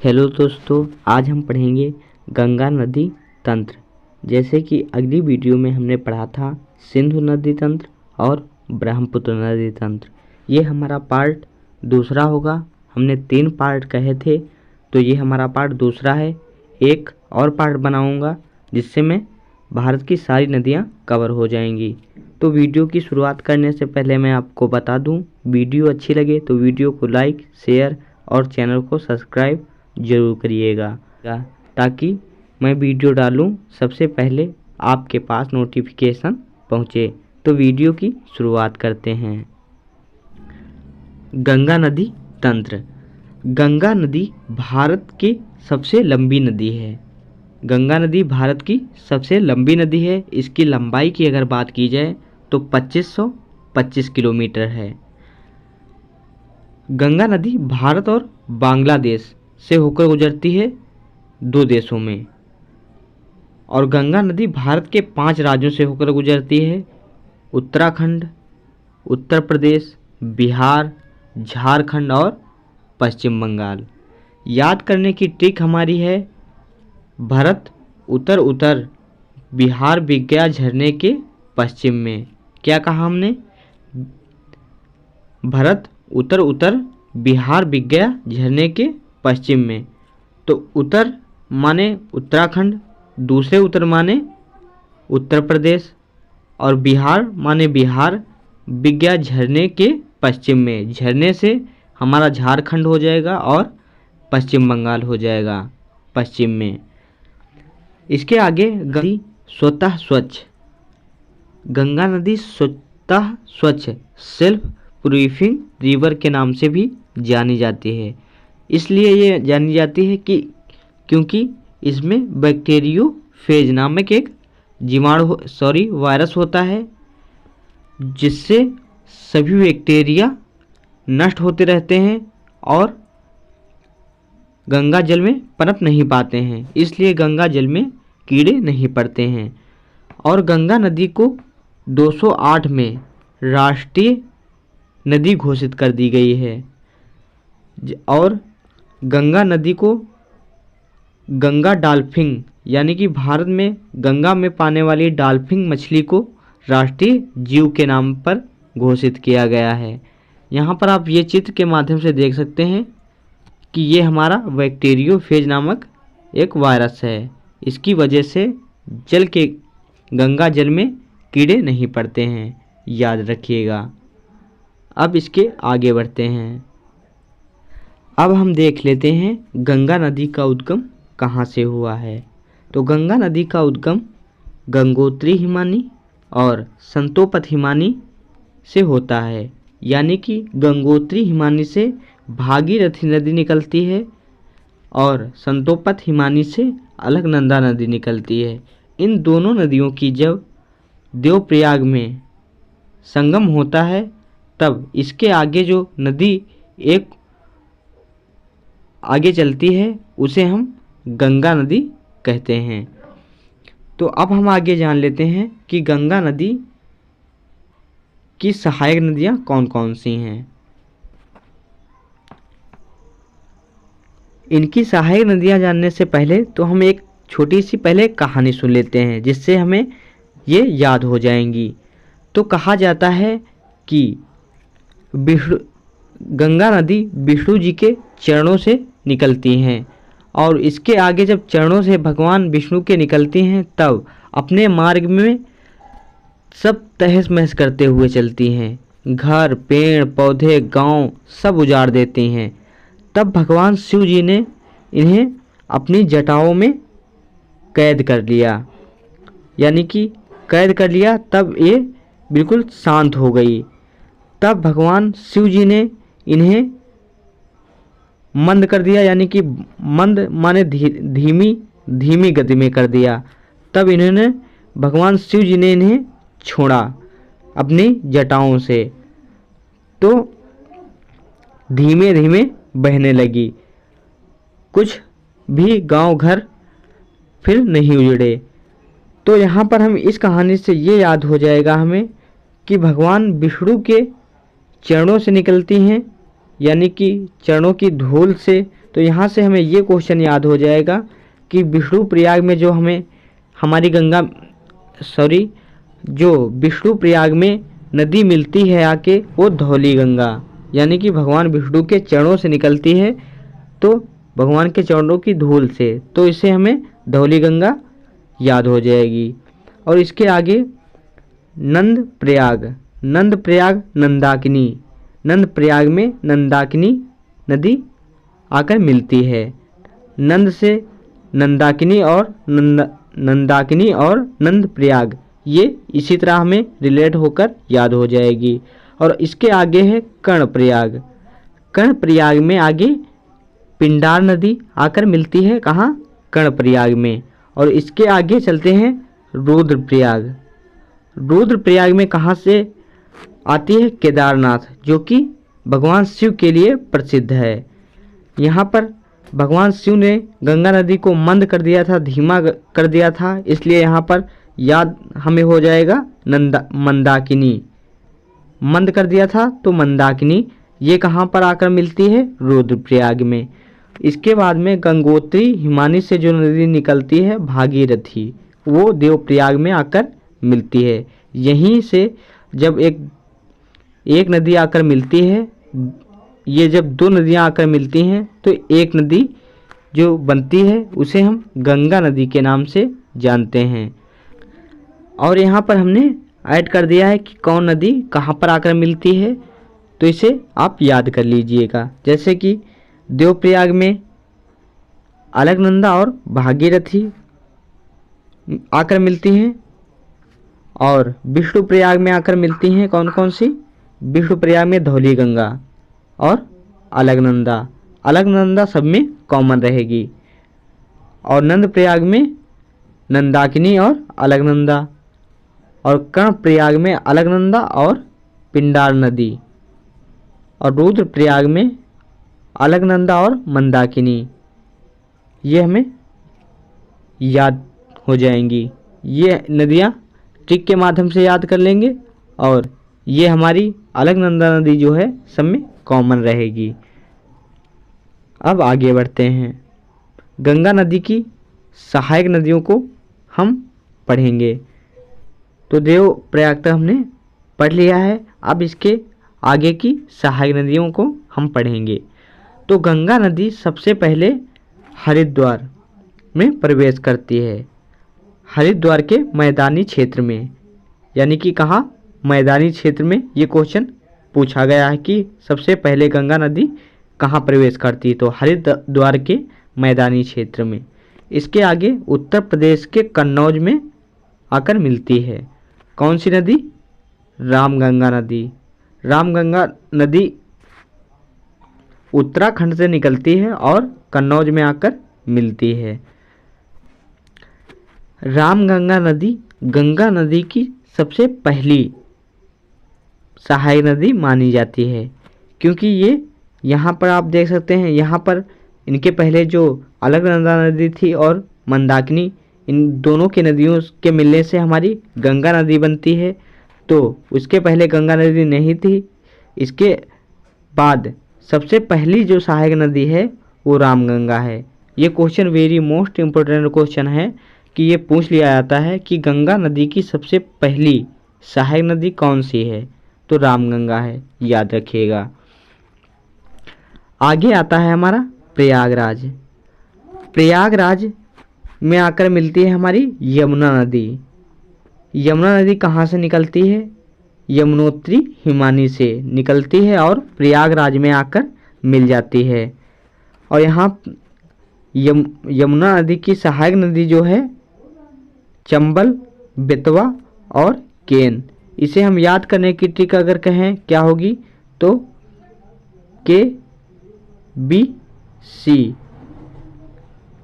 Hello दोस्तों, आज हम पढ़ेंगे गंगा नदी तंत्र। जैसे कि अगली वीडियो में हमने पढ़ा था सिंधु नदी तंत्र और ब्रह्मपुत्र नदी तंत्र। ये हमारा पार्ट दूसरा होगा। हमने 3 पार्ट कहे थे, तो ये हमारा पार्ट दूसरा है। एक और पार्ट बनाऊंगा जिससे मैं भारत की सारी नदियां कवर हो जाएंगी। तो वीडियो की शुरुआत करने से पहले मैं आपको बता दूं, वीडियो अच्छी लगे तो वीडियो को लाइक, शेयर और चैनल को सब्सक्राइब ज़रूर करिएगा, ताकि मैं वीडियो डालूं सबसे पहले आपके पास नोटिफिकेशन पहुंचे। तो वीडियो की शुरुआत करते हैं। गंगा नदी तंत्र। गंगा नदी भारत की सबसे लंबी नदी है। गंगा नदी भारत की सबसे लंबी नदी है। इसकी लंबाई की अगर बात की जाए तो 2525 किलोमीटर है। गंगा नदी भारत और बांग्लादेश से होकर गुजरती है 2 देशों में। और गंगा नदी भारत के 5 राज्यों से होकर गुजरती है: उत्तराखंड, उत्तर प्रदेश, बिहार, झारखंड और पश्चिम बंगाल। याद करने की ट्रिक हमारी है, भरत उत्तर उत्तर बिहार विज्ञा झरने के पश्चिम में। क्या कहा हमने? भरत उत्तर उत्तर बिहार विज्ञा झरने के पश्चिम में। तो उत्तर माने उत्तराखंड, दूसरे उत्तर माने उत्तर प्रदेश, और बिहार माने बिहार विज्ञा झरने के पश्चिम में। झरने से हमारा झारखंड हो जाएगा और पश्चिम बंगाल हो जाएगा पश्चिम में। इसके आगे गंगा स्वतः स्वच्छ। गंगा नदी स्वतः स्वच्छ सेल्फ प्यूरिफाइंग रिवर के नाम से भी जानी जाती है। इसलिए ये जानी जाती है कि क्योंकि इसमें बैक्टीरियोफेज नामक एक वायरस होता है, जिससे सभी बैक्टीरिया नष्ट होते रहते हैं और गंगा जल में पनप नहीं पाते हैं। इसलिए गंगा जल में कीड़े नहीं पड़ते हैं। और गंगा नदी को 208 में राष्ट्रीय नदी घोषित कर दी गई है। और गंगा नदी को गंगा डॉल्फिन, यानी कि भारत में गंगा में पाने वाली डॉल्फिन मछली को राष्ट्रीय जीव के नाम पर घोषित किया गया है। यहाँ पर आप ये चित्र के माध्यम से देख सकते हैं कि ये हमारा बैक्टीरियोफेज नामक एक वायरस है। इसकी वजह से गंगा जल में कीड़े नहीं पड़ते हैं, याद रखिएगा। अब इसके आगे बढ़ते हैं। अब हम देख लेते हैं गंगा नदी का उद्गम कहाँ से हुआ है। तो गंगा नदी का उद्गम गंगोत्री हिमानी और संतोपत हिमानी से होता है। यानी कि गंगोत्री हिमानी से भागीरथी नदी निकलती है और संतोपत हिमानी से अलकनंदा नदी निकलती है। इन दोनों नदियों की जब देवप्रयाग में संगम होता है, तब इसके आगे जो नदी एक आगे चलती है उसे हम गंगा नदी कहते हैं। तो अब हम आगे जान लेते हैं कि गंगा नदी की सहायक नदियां कौन कौन सी हैं। इनकी सहायक नदियां जानने से पहले तो हम एक छोटी सी पहले कहानी सुन लेते हैं, जिससे हमें ये याद हो जाएंगी। तो कहा जाता है कि गंगा नदी विष्णु जी के चरणों से निकलती हैं, और इसके आगे जब चरणों से भगवान विष्णु के निकलती हैं, तब अपने मार्ग में सब तहस महस करते हुए चलती हैं। घर, पेड़, पौधे, गांव सब उजाड़ देती हैं। तब भगवान शिव जी ने इन्हें अपनी जटाओं में कैद कर लिया, यानी कि कैद कर लिया। तब ये बिल्कुल शांत हो गई। तब भगवान शिव जी ने इन्हें मंद कर दिया, यानी कि मंद माने धीमी गति में कर दिया। तब भगवान शिव जी ने इन्हें छोड़ा अपनी जटाओं से, तो धीमे धीमे बहने लगी। कुछ भी गांव घर फिर नहीं उजड़े। तो यहाँ पर हम इस कहानी से ये याद हो जाएगा हमें कि भगवान विष्णु के चरणों से निकलती हैं, यानी कि चरणों की धूल से तो यहाँ से हमें ये क्वेश्चन याद हो जाएगा कि विष्णुप्रयाग में जो हमें हमारी जो विष्णुप्रयाग में नदी मिलती है आके, वो धौली गंगा, यानी कि भगवान विष्णु के चरणों से निकलती है, तो भगवान के चरणों की धूल से, तो इसे हमें धौली गंगा याद हो जाएगी। और इसके आगे नंद प्रयाग नंदाकिनी, नंद प्रयाग में नंदाकिनी नदी आकर मिलती है। नंद से नंदाकिनी और नंदाकिनी और नंद प्रयाग, ये इसी तरह हमें रिलेट होकर याद हो जाएगी। और इसके आगे है कर्णप्रयाग। कर्णप्रयाग में आगे पिंडार नदी आकर मिलती है, कहाँ? कर्णप्रयाग में। और इसके आगे चलते हैं रुद्रप्रयाग। रुद्रप्रयाग में कहाँ से आती है? केदारनाथ, जो कि भगवान शिव के लिए प्रसिद्ध है। यहाँ पर भगवान शिव ने गंगा नदी को मंद कर दिया था, धीमा कर दिया था, इसलिए यहाँ पर याद हमें हो जाएगा मंदाकिनी। मंद कर दिया था तो मंदाकिनी, ये कहाँ पर आकर मिलती है? रुद्रप्रयाग में। इसके बाद में गंगोत्री हिमानी से जो नदी निकलती है भागीरथी, वो देवप्रयाग में आकर मिलती है। यहीं से जब एक नदी आकर मिलती है, ये जब दो नदियाँ आकर मिलती हैं तो एक नदी जो बनती है उसे हम गंगा नदी के नाम से जानते हैं। और यहाँ पर हमने ऐड कर दिया है कि कौन नदी कहाँ पर आकर मिलती है, तो इसे आप याद कर लीजिएगा। जैसे कि देवप्रयाग में अलकनंदा और भागीरथी आकर मिलती हैं, और विष्णुप्रयाग में आकर मिलती हैं कौन कौन सी? विष्णुप्रयाग में धौली गंगा और अलकनंदा। अलकनंदा सब में कॉमन रहेगी। और नंदप्रयाग में नंदाकिनी और अलकनंदा, और कर्णप्रयाग में अलकनंदा और पिंडार नदी, और रुद्रप्रयाग में अलकनंदा और मंदाकिनी, ये हमें याद हो जाएंगी। ये नदियाँ ट्रिक के माध्यम से याद कर लेंगे, और ये हमारी अलकनंदा नदी जो है सब में कॉमन रहेगी। अब आगे बढ़ते हैं, गंगा नदी की सहायक नदियों को हम पढ़ेंगे। तो देवप्रयाग तक हमने पढ़ लिया है, अब इसके आगे की सहायक नदियों को हम पढ़ेंगे। तो गंगा नदी सबसे पहले हरिद्वार में प्रवेश करती है, हरिद्वार के मैदानी क्षेत्र में, यानी कि कहाँ? मैदानी क्षेत्र में। ये क्वेश्चन पूछा गया है कि सबसे पहले गंगा नदी कहाँ प्रवेश करती है, तो हरिद्वार के मैदानी क्षेत्र में। इसके आगे उत्तर प्रदेश के कन्नौज में आकर मिलती है। कौन सी नदी? रामगंगा नदी। रामगंगा नदी उत्तराखंड से निकलती है और कन्नौज में आकर मिलती है। रामगंगा नदी गंगा नदी की सबसे पहली सहायक नदी मानी जाती है, क्योंकि ये यहाँ पर आप देख सकते हैं, यहाँ पर इनके पहले जो अलकनंदा नदी थी और मंदाकिनी, इन दोनों की नदियों के मिलने से हमारी गंगा नदी बनती है। तो उसके पहले गंगा नदी नहीं थी। इसके बाद सबसे पहली जो सहायक नदी है वो रामगंगा है। ये question very most important question है कि ये पूछ लिया जाता है कि गंगा नदी की सबसे पहली सहायक नदी कौन सी है, तो रामगंगा है, याद रखिएगा। आगे आता है हमारा प्रयागराज। प्रयागराज में आकर मिलती है हमारी यमुना नदी। यमुना नदी कहाँ से निकलती है? यमुनोत्री हिमानी से निकलती है और प्रयागराज में आकर मिल जाती है। और यहाँ यमुना नदी की सहायक नदी जो है चंबल, बेतवा और केन। इसे हम याद करने की ट्रिक अगर कहें क्या होगी, तो KBC,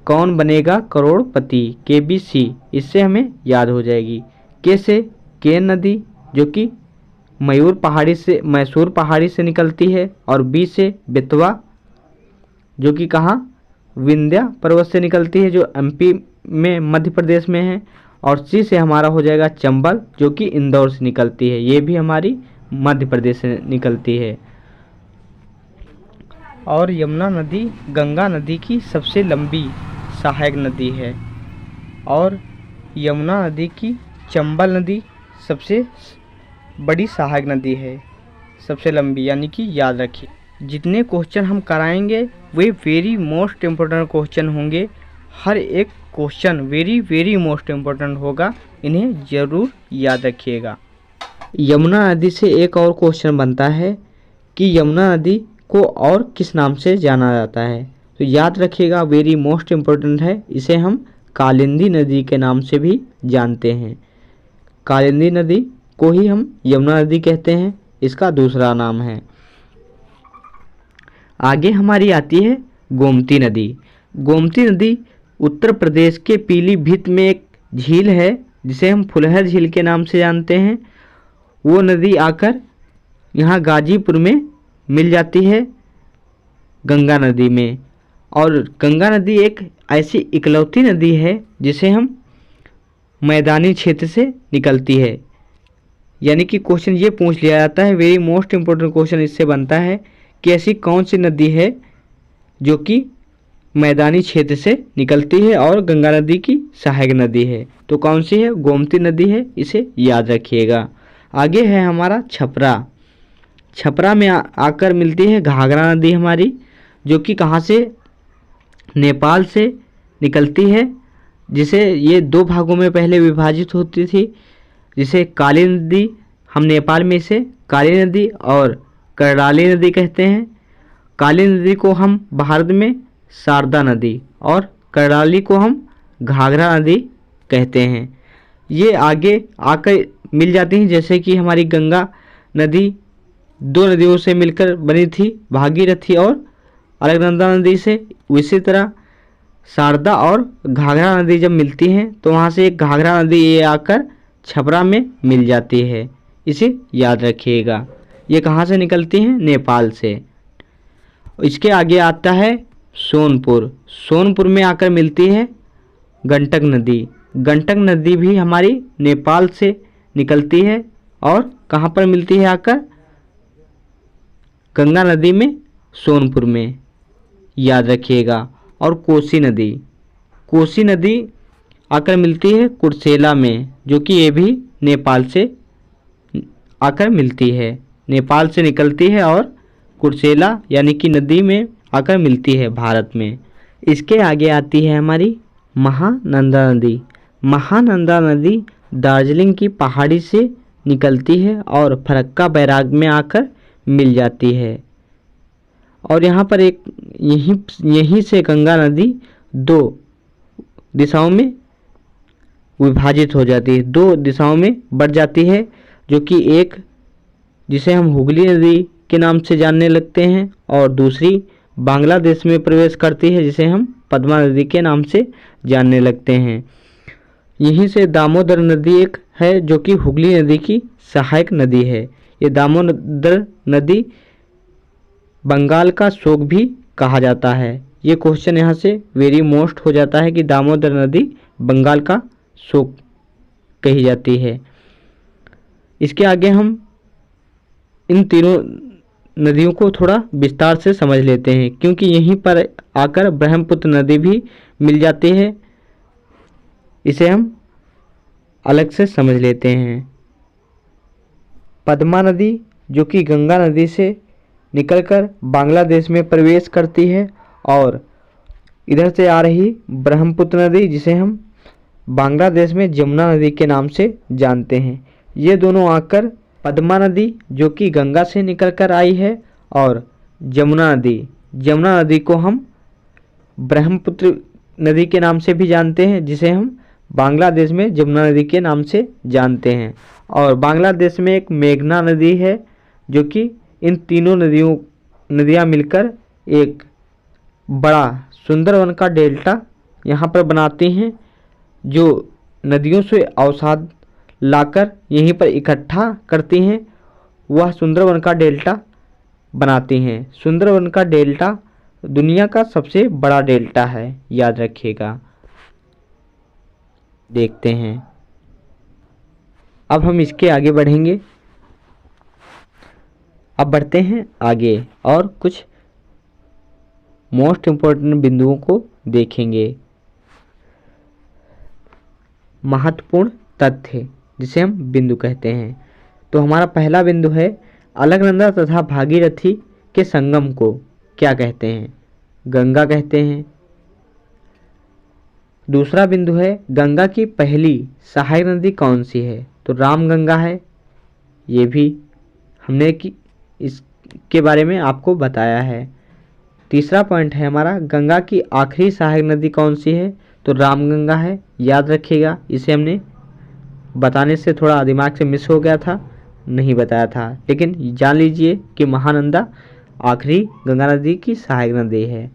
कौन बनेगा करोड़पति, KBC, इससे हमें याद हो जाएगी। के से केन नदी जो कि मैसूर पहाड़ी से निकलती है, और बी से बेतवा जो कि कहाँ? विंध्या पर्वत से निकलती है, जो MP में मध्य प्रदेश में है, और सी से हमारा हो जाएगा चंबल जो कि इंदौर से निकलती है, ये भी हमारी मध्य प्रदेश से निकलती है। और यमुना नदी गंगा नदी की सबसे लंबी सहायक नदी है। और यमुना नदी की चंबल नदी सबसे बड़ी सहायक नदी है, सबसे लंबी, यानी कि याद रखिए। जितने क्वेश्चन हम कराएंगे वे वेरी मोस्ट इम्पोर्टेंट क्वेश्चन होंगे। हर एक question very very most important होगा, इन्हें ज़रूर याद रखिएगा। यमुना नदी से एक और क्वेश्चन बनता है कि यमुना नदी को और किस नाम से जाना जाता है, तो याद रखिएगा, वेरी मोस्ट इम्पोर्टेंट है। इसे हम कालिंदी नदी के नाम से भी जानते हैं। कालिंदी नदी को ही हम यमुना नदी कहते हैं, इसका दूसरा नाम है। आगे हमारी आती है गोमती नदी। गोमती नदी उत्तर प्रदेश के पीलीभीत में एक झील है जिसे हम फुलहर झील के नाम से जानते हैं। वो नदी आकर यहाँ गाजीपुर में मिल जाती है गंगा नदी में। और गंगा नदी एक ऐसी इकलौती नदी है जिसे हम मैदानी क्षेत्र से निकलती है, यानी कि क्वेश्चन ये पूछ लिया जाता है, वेरी मोस्ट इम्पोर्टेंट क्वेश्चन इससे बनता है कि ऐसी कौन सी नदी है जो कि मैदानी क्षेत्र से निकलती है और गंगा नदी की सहायक नदी है, तो कौन सी है? गोमती नदी है, इसे याद रखिएगा। आगे है हमारा छपरा। छपरा में आकर मिलती है घाघरा नदी हमारी, जो कि कहाँ से? नेपाल से निकलती है, जिसे ये दो भागों में पहले विभाजित होती थी, जिसे काली नदी, हम नेपाल में इसे काली नदी और करराली नदी कहते हैं। काली नदी को हम भारत में शारदा नदी और करराली को हम घाघरा नदी कहते हैं। ये आगे आकर मिल जाती हैं, जैसे कि हमारी गंगा नदी दो नदियों से मिलकर बनी थी, भागीरथी और अलकनंदा नदी से। उसी तरह शारदा और घाघरा नदी जब मिलती हैं तो वहाँ से एक घाघरा नदी ये आकर छपरा में मिल जाती है, इसे याद रखिएगा। ये कहाँ से निकलती हैं? नेपाल से। इसके आगे आता है सोनपुर। सोनपुर में आकर मिलती है गंडक नदी। गंडक नदी भी हमारी नेपाल से निकलती है और कहाँ पर मिलती है आकर? गंगा नदी में, सोनपुर में, याद रखिएगा। और कोसी नदी, कोसी नदी आकर मिलती है कुर्सेला में, जो कि ये भी नेपाल से आकर मिलती है, नेपाल से निकलती है और कुर्सेला यानी कि नदी में आकर मिलती है भारत में। इसके आगे आती है हमारी महानंदा नदी। महानंदा नदी दार्जिलिंग की पहाड़ी से निकलती है और फरक्का बैराग में आकर मिल जाती है। और यहाँ पर एक यहीं से गंगा नदी दो दिशाओं में विभाजित हो जाती है, दो दिशाओं में बढ़ जाती है, जो कि एक जिसे हम हुगली नदी के नाम से जानने लगते हैं और दूसरी बांग्लादेश में प्रवेश करती है, जिसे हम पद्मा नदी के नाम से जानने लगते हैं। यहीं से दामोदर नदी एक है जो कि हुगली नदी की सहायक नदी है। ये दामोदर नदी बंगाल का शोक भी कहा जाता है। ये क्वेश्चन यहाँ से वेरी मोस्ट हो जाता है कि दामोदर नदी बंगाल का शोक कही जाती है। इसके आगे हम इन तीनों नदियों को थोड़ा विस्तार से समझ लेते हैं, क्योंकि यहीं पर आकर ब्रह्मपुत्र नदी भी मिल जाती है, इसे हम अलग से समझ लेते हैं। पद्मा नदी जो कि गंगा नदी से निकलकर बांग्लादेश में प्रवेश करती है और इधर से आ रही ब्रह्मपुत्र नदी जिसे हम बांग्लादेश में जमुना नदी के नाम से जानते हैं। ये दोनों आकर पद्मा नदी जो कि गंगा से निकलकर आई है और जमुना नदी को हम ब्रह्मपुत्र नदी के नाम से भी जानते हैं, जिसे हम बांग्लादेश में जमुना नदी के नाम से जानते हैं। और बांग्लादेश में एक मेघना नदी है जो कि इन तीनों नदियाँ मिलकर एक बड़ा सुंदरवन का डेल्टा यहाँ पर बनाती हैं, जो नदियों से अवसाद लाकर यहीं पर इकट्ठा करती हैं, वह सुंदरवन का डेल्टा बनाती हैं। सुंदरवन का डेल्टा दुनिया का सबसे बड़ा डेल्टा है, याद रखिएगा। देखते हैं, अब हम इसके आगे बढ़ेंगे। अब बढ़ते हैं आगे और कुछ मोस्ट इम्पोर्टेंट बिंदुओं को देखेंगे। महत्वपूर्ण तथ्य जिसे हम बिंदु कहते हैं। तो हमारा पहला बिंदु है अलकनंदा तथा भागीरथी के संगम को क्या कहते हैं? गंगा कहते हैं। दूसरा बिंदु है गंगा की पहली सहायक नदी कौन सी है? तो रामगंगा है। ये भी हमने इसके बारे में आपको बताया है। तीसरा पॉइंट है हमारा गंगा की आखिरी सहायक नदी कौन सी है? तो रामगंगा है। याद रखिएगा, इसे हमने बताने से थोड़ा दिमाग से मिस हो गया था, नहीं बताया था, लेकिन जान लीजिए कि महानंदा आखिरी गंगा नदी की सहायक नदी है।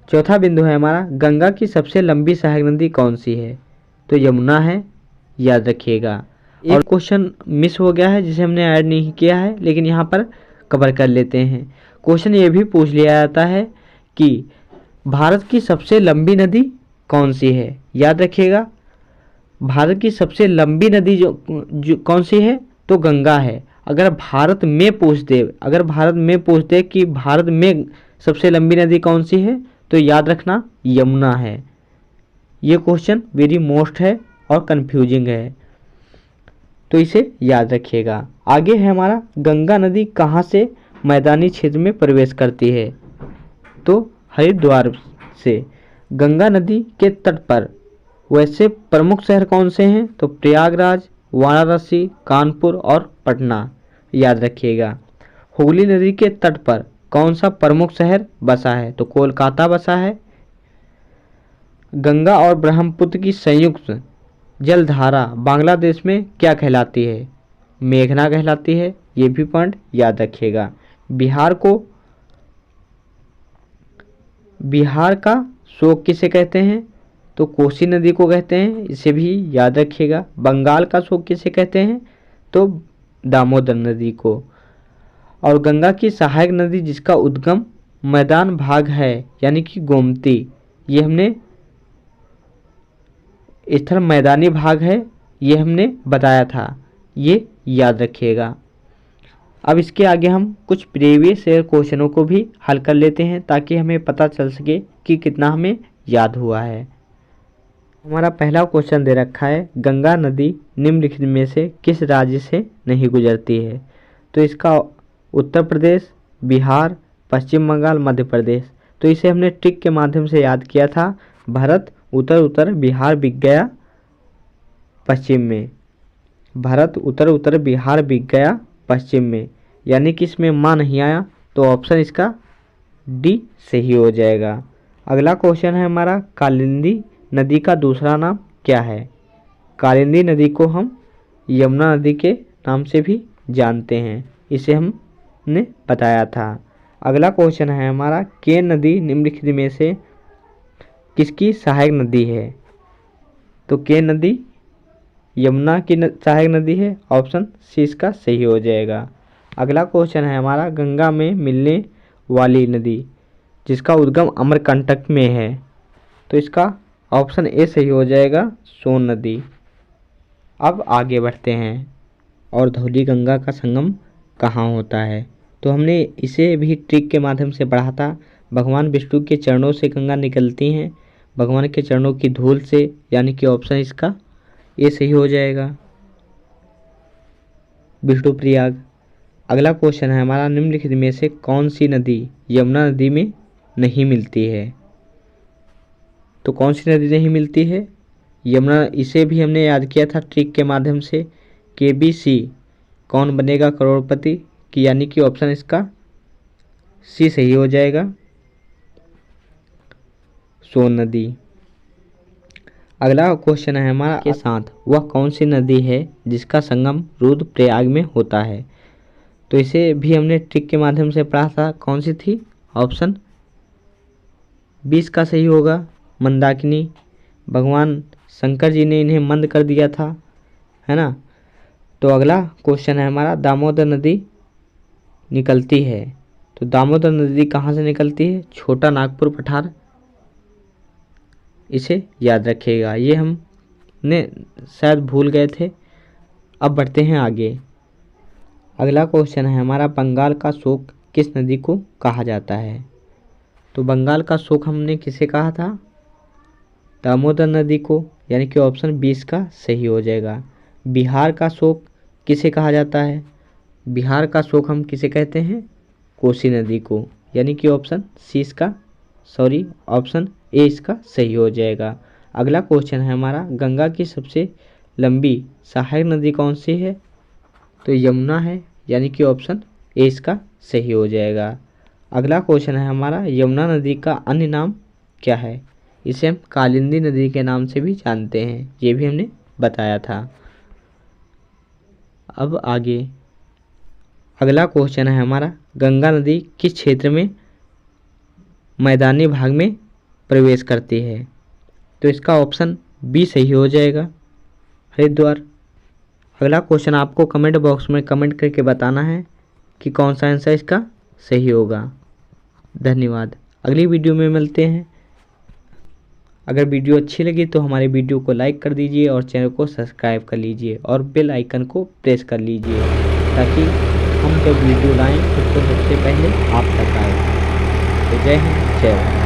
चौथा बिंदु है हमारा गंगा की सबसे लंबी सहायक नदी कौन सी है? तो यमुना है। याद रखिएगा। एक क्वेश्चन मिस हो गया है जिसे हमने ऐड नहीं किया है, लेकिन यहाँ पर कवर कर लेते हैं। क्वेश्चन ये भी पूछ लिया जाता है कि भारत की सबसे लंबी नदी कौन सी है? याद रखिएगा, भारत की सबसे लंबी नदी जो कौन सी है? तो गंगा है। अगर भारत में पूछ दे कि भारत में सबसे लंबी नदी कौन सी है, तो याद रखना यमुना है। ये क्वेश्चन वेरी मोस्ट है और कंफ्यूजिंग है, तो इसे याद रखिएगा। आगे है हमारा गंगा नदी कहाँ से मैदानी क्षेत्र में प्रवेश करती है? तो हरिद्वार से। गंगा नदी के तट पर वैसे प्रमुख शहर कौन से हैं? तो प्रयागराज, वाराणसी, कानपुर और पटना। याद रखिएगा। हुगली नदी के तट पर कौन सा प्रमुख शहर बसा है? तो कोलकाता बसा है। गंगा और ब्रह्मपुत्र की संयुक्त जलधारा बांग्लादेश में क्या कहलाती है? मेघना कहलाती है। ये भी पॉइंट याद रखिएगा। बिहार का शोक किसे कहते हैं? तो कोसी नदी को कहते हैं, इसे भी याद रखिएगा। बंगाल का शोक किसे कहते हैं? तो दामोदर नदी को। और गंगा की सहायक नदी जिसका उद्गम मैदान भाग है यानी कि गोमती, ये हमने स्थल मैदानी भाग है, ये हमने बताया था, ये याद रखिएगा। अब इसके आगे हम कुछ प्रीवियस ईयर क्वेश्चनों को भी हल कर लेते हैं ताकि हमें पता चल सके कि कितना हमें याद हुआ है। हमारा पहला क्वेश्चन दे रखा है गंगा नदी निम्नलिखित में से किस राज्य से नहीं गुजरती है? तो इसका उत्तर प्रदेश, बिहार, पश्चिम बंगाल, मध्य प्रदेश। तो इसे हमने ट्रिक के माध्यम से याद किया था। भारत उत्तर उत्तर बिहार बिक गया पश्चिम में। भारत उत्तर उत्तर बिहार बिक गया पश्चिम में, यानी कि इसमें माँ नहीं आया, तो ऑप्शन इसका डी सही हो जाएगा। अगला क्वेश्चन है हमारा कालिंदी नदी का दूसरा नाम क्या है? कालिंदी नदी को हम यमुना नदी के नाम से भी जानते हैं, इसे हमने बताया था। अगला क्वेश्चन है हमारा केन नदी निम्नलिखित में से किसकी सहायक नदी है? तो केन नदी यमुना की सहायक नदी है। ऑप्शन सी इसका सही हो जाएगा। अगला क्वेश्चन है हमारा गंगा में मिलने वाली नदी जिसका उद्गम अमरकंटक में है, तो इसका ऑप्शन ए सही हो जाएगा, सोन नदी। अब आगे बढ़ते हैं और धौली गंगा का संगम कहाँ होता है? तो हमने इसे भी ट्रिक के माध्यम से पढ़ा था। भगवान विष्णु के चरणों से गंगा निकलती हैं, भगवान के चरणों की धूल से, यानी कि ऑप्शन इसका ये सही हो जाएगा, विष्णुप्रयाग। अगला क्वेश्चन है हमारा निम्नलिखित में से कौन सी नदी यमुना नदी में नहीं मिलती है? तो कौन सी नदी नहीं मिलती है? यमुना। इसे भी हमने याद किया था ट्रिक के माध्यम से। KBC कौन बनेगा करोड़पति की, यानी कि ऑप्शन इसका सी सही हो जाएगा, सोन नदी। अगला क्वेश्चन है हमारा के साथ वह कौन सी नदी है जिसका संगम रुद्रप्रयाग में होता है? तो इसे भी हमने ट्रिक के माध्यम से पढ़ा था, कौन सी थी? ऑप्शन 20 का सही होगा, मंदाकिनी। भगवान शंकर जी ने इन्हें मंद कर दिया था, है ना। तो अगला क्वेश्चन है हमारा दामोदर नदी निकलती है, तो दामोदर नदी कहाँ से निकलती है? छोटा नागपुर पठार, इसे याद रखिएगा, ये हमने शायद भूल गए थे। अब बढ़ते हैं आगे। अगला क्वेश्चन है हमारा बंगाल का शोक किस नदी को कहा जाता है? तो बंगाल का शोक हमने किसे कहा था? दामोदर नदी को, यानी कि ऑप्शन 20 का सही हो जाएगा। बिहार का शोक किसे कहा जाता है? बिहार का शोक हम किसे कहते हैं? कोसी नदी को, यानी कि ऑप्शन ए इसका सही हो जाएगा। अगला क्वेश्चन है हमारा, गंगा की सबसे लंबी सहायक नदी कौन सी है? तो यमुना है, यानी कि ऑप्शन ए इसका सही हो जाएगा। अगला क्वेश्चन है हमारा, यमुना नदी का अन्य नाम क्या है? इसे हम कालिंदी नदी के नाम से भी जानते हैं, ये भी हमने बताया था। अब आगे अगला क्वेश्चन है हमारा, गंगा नदी किस क्षेत्र में मैदानी भाग में प्रवेश करती है? तो इसका ऑप्शन बी सही हो जाएगा, हरिद्वार। अगला क्वेश्चन आपको कमेंट बॉक्स में कमेंट करके बताना है कि कौन सा आंसर इसका सही होगा। धन्यवाद। अगली वीडियो में मिलते हैं। अगर वीडियो अच्छी लगी तो हमारे वीडियो को लाइक कर दीजिए और चैनल को सब्सक्राइब कर लीजिए और बेल आइकन को प्रेस कर लीजिए ताकि हम जब वीडियो लाएं उसको सबसे पहले आप तक आए। तो जय हिंद, जय भारत।